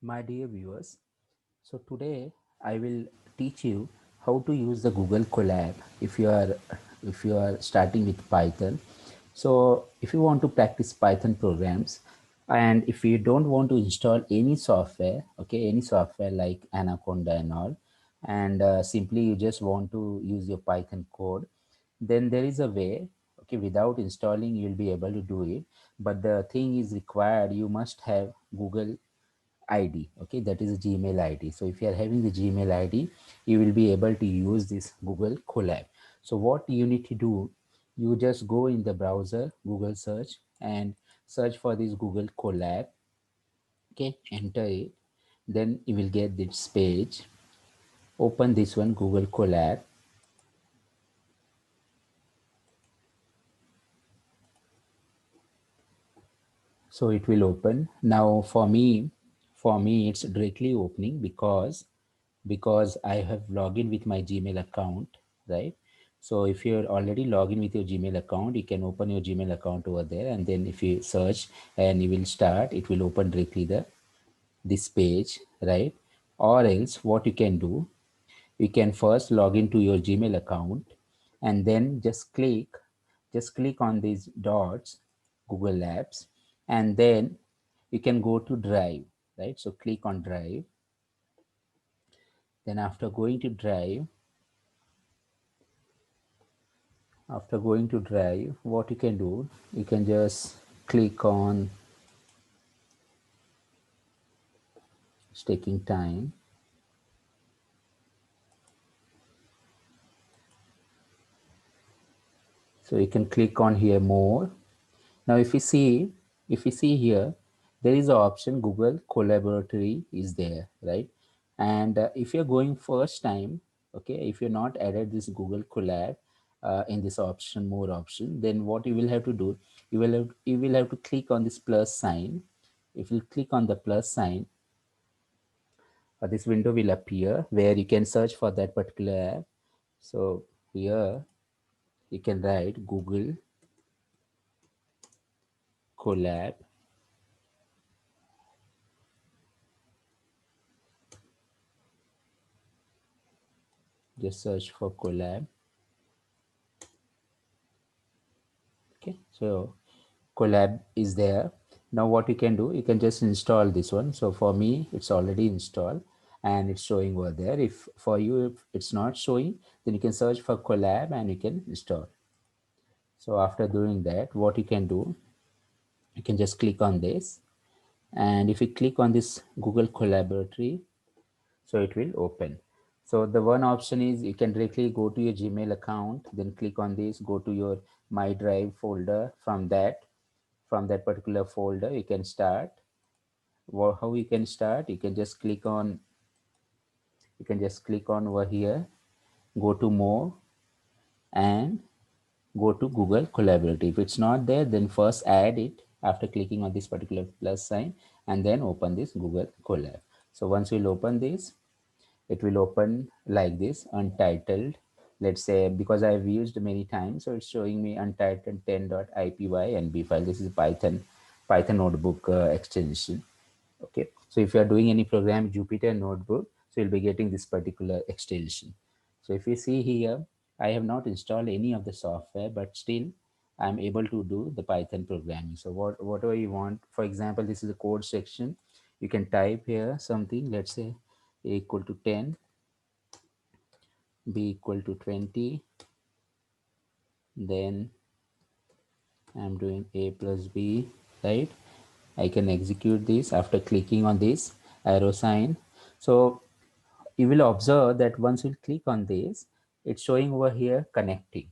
My dear viewers, so today I will teach you how to use the Google Colab if you are starting with Python. So if you want to practice Python programs and if you don't want to install any software, okay, any software like Anaconda and all, and simply you just want to use your Python code, then there is a way, okay, without installing you'll be able to do it. But the thing is required, you must have Google ID, okay, that is a Gmail ID. So if you are having the Gmail ID, you will be able to use this Google Colab. So what you need to do, you just go in the browser, Google search, and search for this Google Colab, okay, enter it, then you will get this page. Open this one, Google Colab. So it will open. Now for me it's directly opening because I have logged in with my Gmail account, right? So if you're already logged in with your Gmail account, you can open your Gmail account over there, and then if you search and you will start, it will open directly this page, right? Or else what you can do, you can first log into your Gmail account and then just click on these dots, Google Apps, and then you can go to Drive, right? So click on Drive. Then after going to Drive, what you can do, you can just click on, it's taking time. So you can click on here more. Now if you see here, there is an option Google Collaboratory is there, right? And if you're going first time, okay, if you're not added this Google Collab in this option, more option, then what you will have to do, you will have to click on this plus sign. If you click on the plus sign, this window will appear where you can search for that particular app. So here you can write Google Colab. Just search for Colab. Okay, so Colab is there. Now what you can do, you can just install this one. So for me it's already installed and it's showing over there. If for you if it's not showing, then you can search for Colab and you can install. So after doing that, what you can do, you can just click on this, and if you click on this Google Collaboratory, so it will open. So the one option is you can directly go to your Gmail account, then click on this, go to your My Drive folder. From that particular folder you can start. How you can start, you can just click on over here, go to more, and go to Google Collaborative. If it's not there, then first add it after clicking on this particular plus sign, and then open this Google Colab. So once you'll open this, it will open like this, untitled. Let's say, because I've used many times, so it's showing me untitled 10.ipynb file. This is Python notebook extension. Okay, so if you are doing any program Jupyter notebook, so you'll be getting this particular extension. So if you see here, I have not installed any of the software, but still I'm able to do the Python programming. So whatever you want, for example, this is a code section. You can type here something, let's say a equal to 10, b equal to 20, then I'm doing a plus b, right? I can execute this after clicking on this arrow sign. So you will observe that once you click on this, it's showing over here connecting.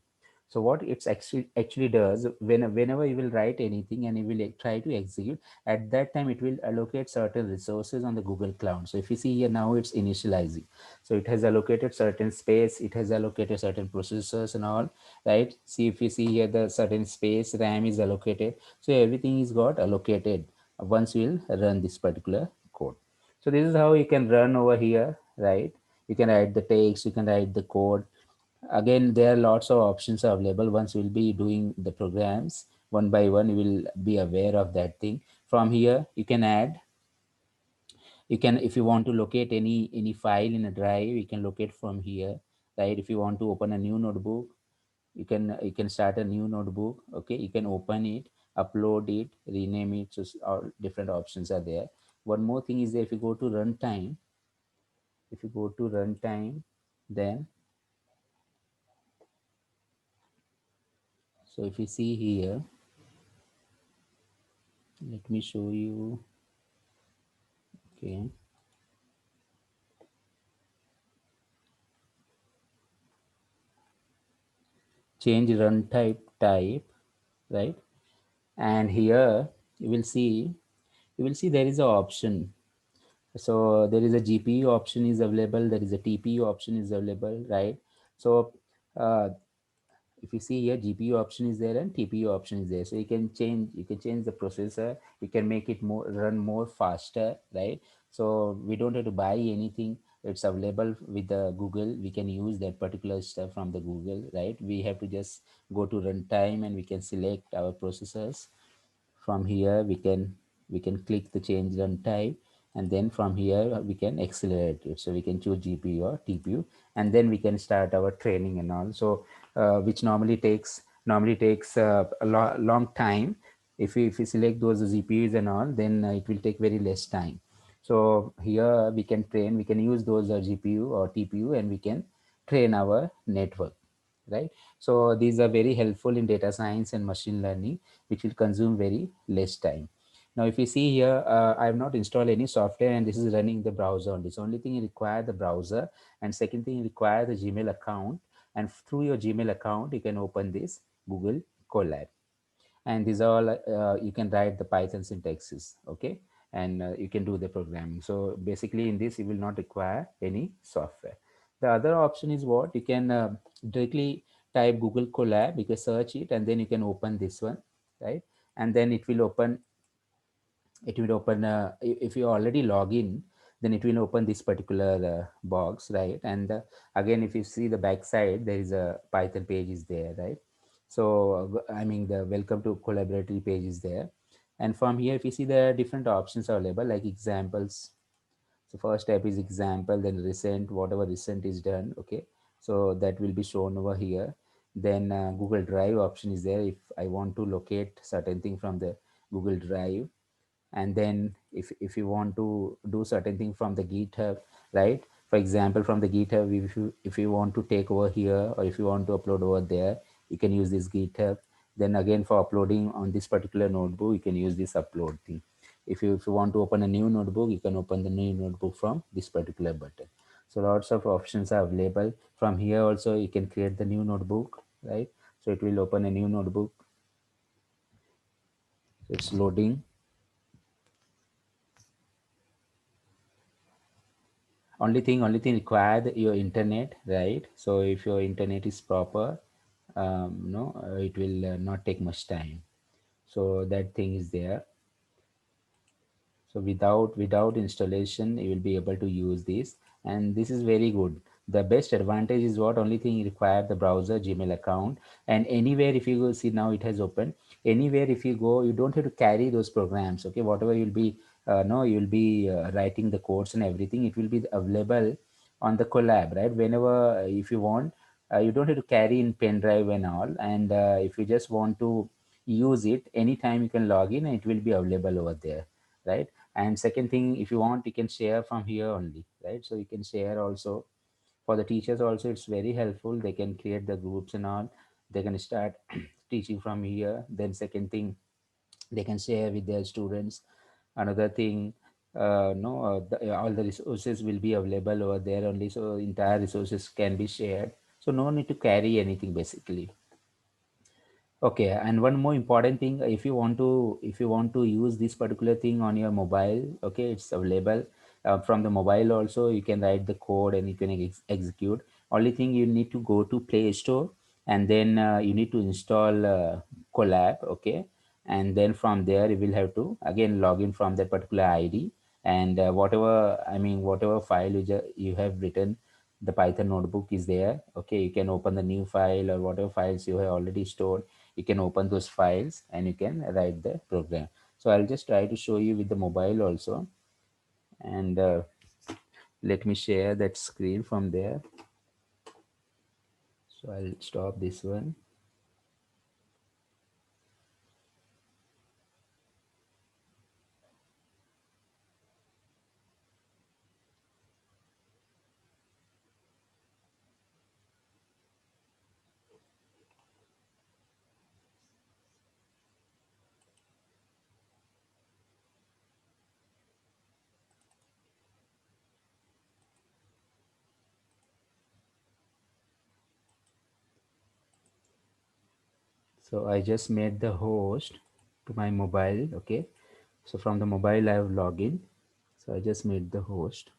So what it's actually does, whenever you will write anything and you will try to execute, at that time it will allocate certain resources on the Google Cloud. So if you see here, now it's initializing, so it has allocated certain space, it has allocated certain processors and all, right? See, if you see here, the certain space RAM is allocated, so everything is got allocated once you will run this particular code. So this is how you can run over here, right? You can write the text, you can write the code. Again, there are lots of options available. Once we'll be doing the programs one by one, you will be aware of that thing. From here, You can, if you want to locate any file in a drive, you can locate from here, right? If you want to open a new notebook, you can start a new notebook. Okay, you can open it, upload it, rename it. So all different options are there. One more thing is that if you go to runtime, then, so if you see here, let me show you. Okay, change type, right? And here you will see, there is a option. So there is a GPU option is available, there is a TPU option is available, right? So uh, if you see here, GPU option is there and TPU option is there. So you can change the processor, you can make it more run more faster, right? So we don't have to buy anything, it's available with the Google. We can use that particular stuff from the Google, right? We have to just go to runtime and we can select our processors. From here we can click the change runtime, and then from here we can accelerate it. So we can choose GPU or TPU, and then we can start our training and all. So which normally takes long time. If we select those GPUs and all, then it will take very less time. So here we can train, we can use those GPU or TPU, and we can train our network, right? So these are very helpful in data science and machine learning, which will consume very less time. Now if you see here, I have not installed any software, and this is running the browser only. So only thing you require the browser, and second thing you require the Gmail account, and through your Gmail account you can open this Google Colab. And these are all, you can write the Python syntaxes, okay? And you can do the programming. So basically in this you will not require any software. The other option is what you can directly type Google Colab, you can search it, and then you can open this one, right? And then it will open if you already log in, then it will open this particular box, right? And again, if you see the back side, there is a Python page is there, right? So I mean the welcome to collaboratory page is there. And from here, if you see, there are different options available, like examples. So first step is example, then recent, whatever recent is done, okay? So that will be shown over here. Then Google Drive option is there if I want to locate certain thing from the Google Drive. And then if you want to do certain thing from the GitHub, right? For example, from the GitHub, if you want to take over here, or if you want to upload over there, you can use this GitHub. Then again, for uploading on this particular notebook, you can use this upload thing. If you want to open a new notebook, you can open the new notebook from this particular button. So lots of options are available. From here also you can create the new notebook, right? So it will open a new notebook. So it's loading. Only thing required your internet, right? So if your internet is proper, no, it will not take much time. So that thing is there. So without installation you will be able to use this, and this is very good. The best advantage is what, only thing you require the browser, Gmail account. And anywhere, if you go, see now it has opened. Anywhere if you go, you don't have to carry those programs, okay? Whatever you'll be no you'll be writing the codes and everything, it will be available on the Collab, right? Whenever if you want, you don't have to carry in pen drive and all. And if you just want to use it anytime, you can log in and it will be available over there, right? And second thing, if you want, you can share from here only, right? So you can share also. For the teachers also, it's very helpful. They can create the groups and all. They can start teaching from here. Then second thing, they can share with their students. Another thing, no all the resources will be available over there only, so entire resources can be shared. So no need to carry anything basically. Okay, and one more important thing, if you want to use this particular thing on your mobile, okay, it's available from the mobile also. You can write the code and you can execute. Only thing, you need to go to Play Store, and then you need to install Collab, okay, and then from there you will have to again log in from that particular ID. And whatever file you have written, the Python notebook is there, okay. You can open the new file, or whatever files you have already stored, you can open those files and you can write the program. So I'll just try to show you with the mobile also. and let me share that screen from there. So I'll stop this one. So I just made the host to my mobile. Okay, so from the mobile I have login. So I just made the host.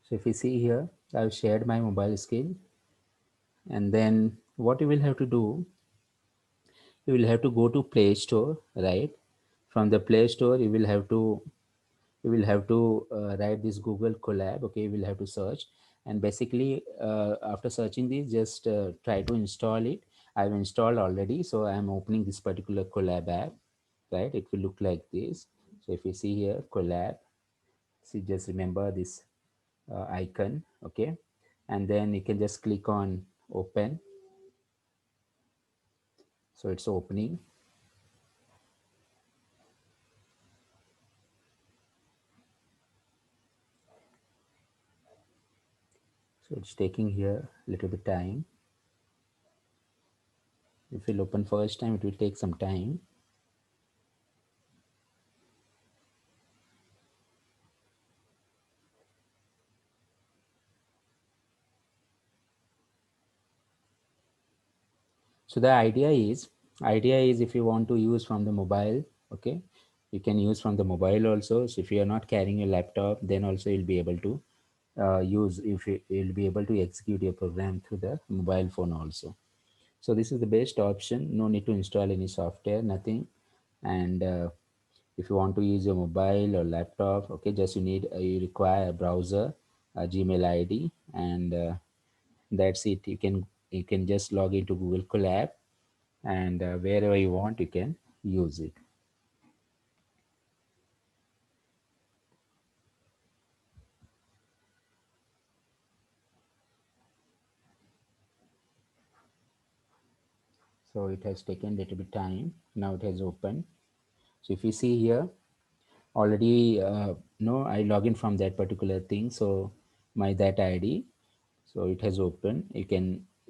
So if you see here, I've shared my mobile screen, and then what you will have to do, you will have to go to Play Store, right? From the Play Store, you will have to write this Google Colab. Okay, you will have to search, and basically after searching this, just try to install it. I've installed already, so I'm opening this particular Colab app, right? It will look like this. So if you see here, Colab, see, just remember this icon, okay, and then you can just click on open. So it's opening. So it's taking here a little bit time. If you'll open first time, it will take some time. So the idea is if you want to use from the mobile, okay, you can use from the mobile also. So if you are not carrying a laptop, then also you'll be able to use, if you'll be able to execute your program through the mobile phone also. So this is the best option. No need to install any software, nothing. And if you want to use your mobile or laptop, okay, just you require a browser, a Gmail ID, and that's it. You can just log into Google Colab, and wherever you want, you can use it. So it has taken a little bit time. Now it has opened. So if you see here, already no, I log in from that particular thing. So my that ID, so it has opened. You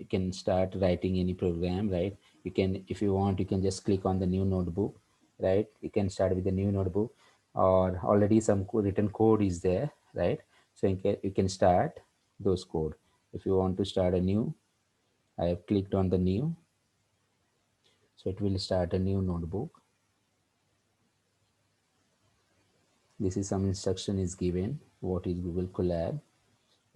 can start writing any program, right? You can, if you want, you can just click on the new notebook, right? You can start with the new notebook, or already some written code is there, right? So you can start those code. If you want to start a new, I have clicked on the new, so it will start a new notebook. This is some instruction is given. What is Google Colab?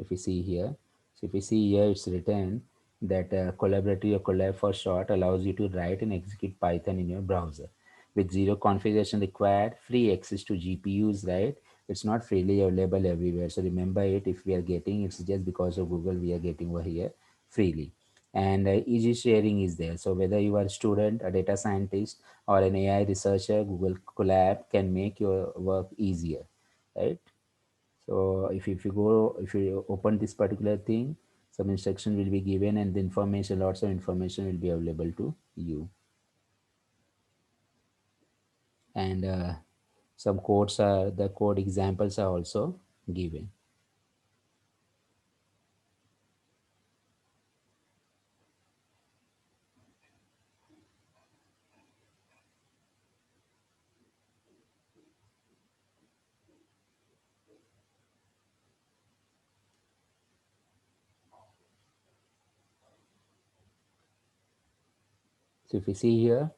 If you see here, so if you see here, it's written that Collaboratory or Collab for short allows you to write and execute Python in your browser with zero configuration required, free access to GPUs, right? It's not freely available everywhere. So remember it, if we are getting, it's just because of Google we are getting over here freely. And easy sharing is there. So whether you are a student, a data scientist, or an AI researcher, Google Colab can make your work easier, right? So if you open this particular thing, some instruction will be given, and the information, lots of information will be available to you. And some codes are, the code examples are also given. So if you see here,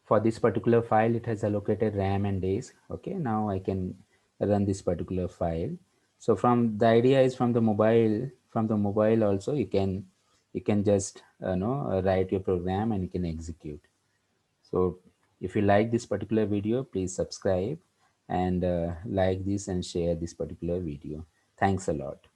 for this particular file it has allocated RAM and disk. Okay, now I can run this particular file. So from the idea is from the mobile also you can just write your program and you can execute. So if you like this particular video, please subscribe and like this and share this particular video. Thanks a lot.